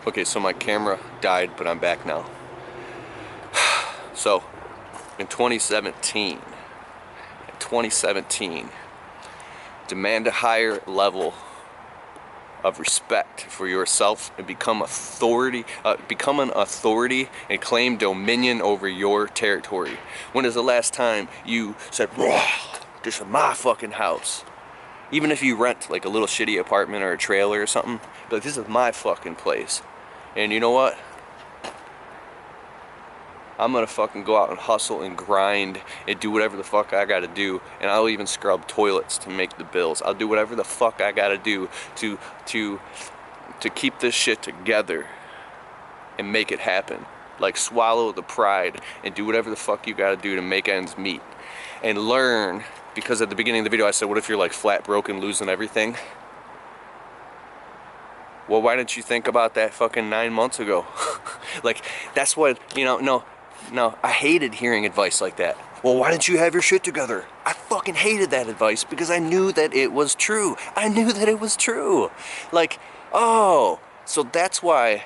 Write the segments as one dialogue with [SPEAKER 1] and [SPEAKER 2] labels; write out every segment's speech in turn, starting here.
[SPEAKER 1] Okay, so my camera died, but I'm back now. So, in 2017, demand a higher level of respect for yourself and become an authority and claim dominion over your territory. When is the last time you said, this is my fucking house? Even if you rent like a little shitty apartment or a trailer or something, be like, this is my fucking place. And you know what? I'm gonna fucking go out and hustle and grind and do whatever the fuck I gotta do, and I'll even scrub toilets to make the bills. I'll do whatever the fuck I gotta do to keep this shit together and make it happen. Like, swallow the pride and do whatever the fuck you gotta do to make ends meet. And learn, because at the beginning of the video I said, what if you're like flat broke and losing everything? Well, why didn't you think about that fucking 9 months ago? Like, that's what, no, I hated hearing advice like that. Well, why didn't you have your shit together? I fucking hated that advice because I knew that it was true. I knew that it was true. Like, oh, so that's why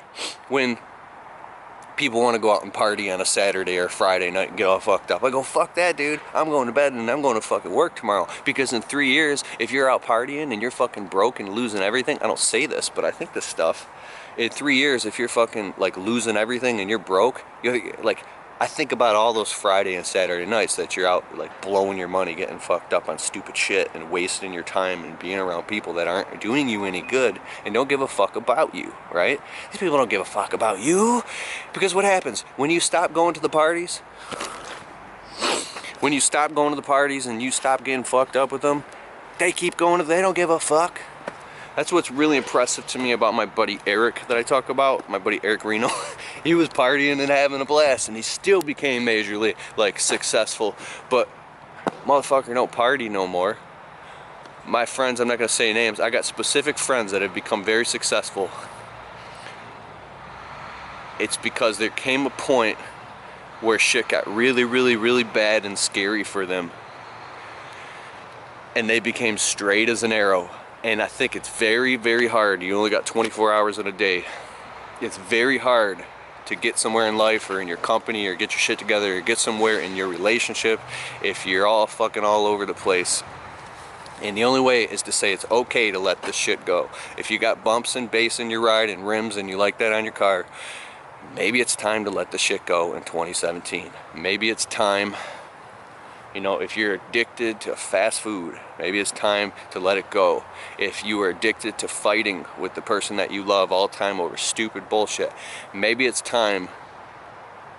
[SPEAKER 1] when people want to go out and party on a Saturday or Friday night and get all fucked up, I go, fuck that, dude. I'm going to bed and I'm going to fucking work tomorrow. Because in 3 years, if you're out partying and you're fucking broke and losing everything, I don't say this, but I think this stuff. In 3 years, if you're fucking like losing everything and you're broke, you're like, I think about all those Friday and Saturday nights that you're out like blowing your money, getting fucked up on stupid shit and wasting your time and being around people that aren't doing you any good and don't give a fuck about you, right? These people don't give a fuck about you, because what happens when you stop going to the parties? When you stop going to the parties and you stop getting fucked up with them, they keep going, they don't give a fuck. That's what's really impressive to me about my buddy Eric that I talk about, my buddy Eric Reno. He was partying and having a blast and he still became majorly like successful, but motherfucker don't party no more. My friends, I'm not gonna say names, I got specific friends that have become very successful. It's because there came a point where shit got really, really, really bad and scary for them. And they became straight as an arrow. And I think it's very, very hard. You only got 24 hours in a day. It's very hard to get somewhere in life or in your company or get your shit together or get somewhere in your relationship if you're all fucking all over the place. And the only way is to say it's okay to let this shit go. If you got bumps and bass in your ride and rims and you like that on your car, maybe it's time to let the shit go in 2017. Maybe it's time. You know, if you're addicted to fast food, maybe it's time to let it go. If you are addicted to fighting with the person that you love all the time over stupid bullshit, maybe it's time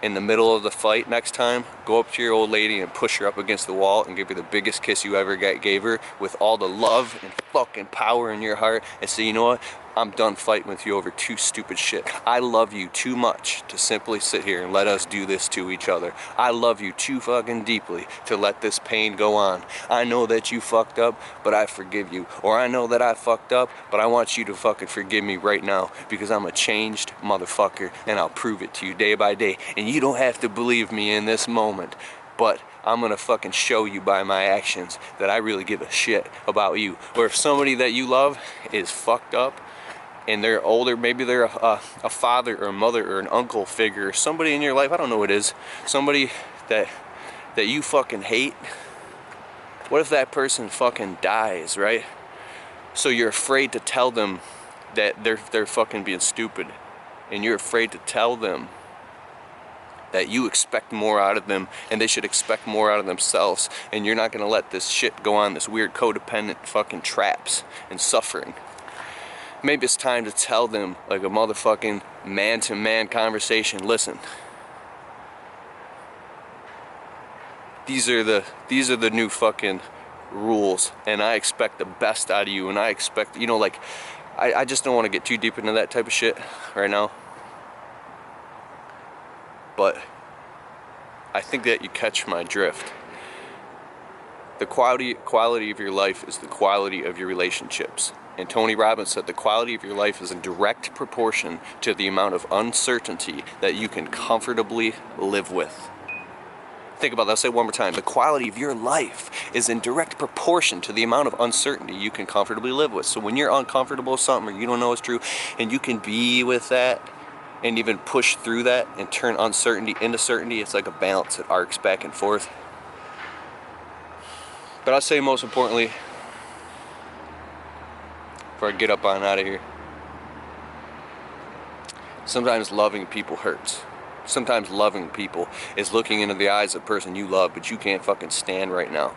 [SPEAKER 1] in the middle of the fight next time, go up to your old lady and push her up against the wall and give her the biggest kiss you ever gave her with all the love and fucking power in your heart and say, you know what? I'm done fighting with you over too stupid shit. I love you too much to simply sit here and let us do this to each other. I love you too fucking deeply to let this pain go on. I know that you fucked up, but I forgive you. Or I know that I fucked up, but I want you to fucking forgive me right now because I'm a changed motherfucker and I'll prove it to you day by day. And you don't have to believe me in this moment, but I'm gonna fucking show you by my actions that I really give a shit about you. Or if somebody that you love is fucked up, and they're older, maybe they're a father or a mother or an uncle figure, or somebody in your life, I don't know what it is, somebody that you fucking hate. What if that person fucking dies, right? So you're afraid to tell them that they're fucking being stupid, and you're afraid to tell them that you expect more out of them and they should expect more out of themselves, and you're not gonna let this shit go on, this weird codependent fucking traps and suffering. Maybe it's time to tell them, like a motherfucking man-to-man conversation, listen, these are the new fucking rules, and I expect the best out of you, and I expect, you know, like, I just don't want to get too deep into that type of shit right now, but I think that you catch my drift. The quality of your life is the quality of your relationships. And Tony Robbins said the quality of your life is in direct proportion to the amount of uncertainty that you can comfortably live with. Think about that. I'll say it one more time. The quality of your life is in direct proportion to the amount of uncertainty you can comfortably live with. So when you're uncomfortable with something or you don't know it's true, and you can be with that and even push through that and turn uncertainty into certainty, it's like a balance that arcs back and forth. But I'll say most importantly, before I get up on out of here, sometimes loving people hurts. Sometimes loving people is looking into the eyes of the person you love, but you can't fucking stand right now,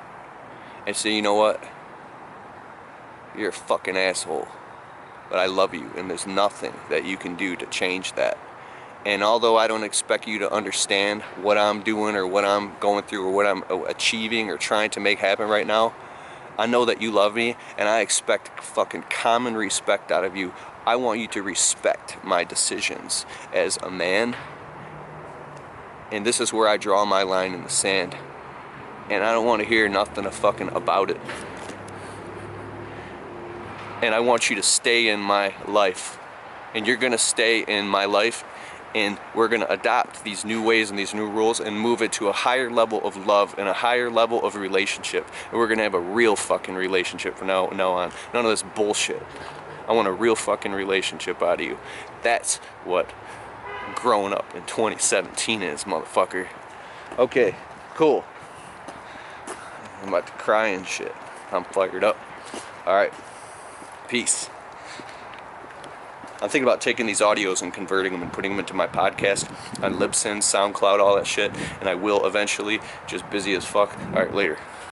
[SPEAKER 1] and say, you know what? You're a fucking asshole, but I love you, and there's nothing that you can do to change that. And although I don't expect you to understand what I'm doing or what I'm going through or what I'm achieving or trying to make happen right now, I know that you love me, and I expect fucking common respect out of you. I want you to respect my decisions as a man. And this is where I draw my line in the sand. And I don't want to hear nothing fucking about it. And I want you to stay in my life. And you're going to stay in my life. And we're going to adopt these new ways and these new rules and move it to a higher level of love and a higher level of relationship. And we're going to have a real fucking relationship from now on. None of this bullshit. I want a real fucking relationship out of you. That's what growing up in 2017 is, motherfucker. Okay, cool. I'm about to cry and shit. I'm fired up. Alright. Peace. I'm thinking about taking these audios and converting them and putting them into my podcast on Libsyn, SoundCloud, all that shit. And I will eventually. Just busy as fuck. Alright, later.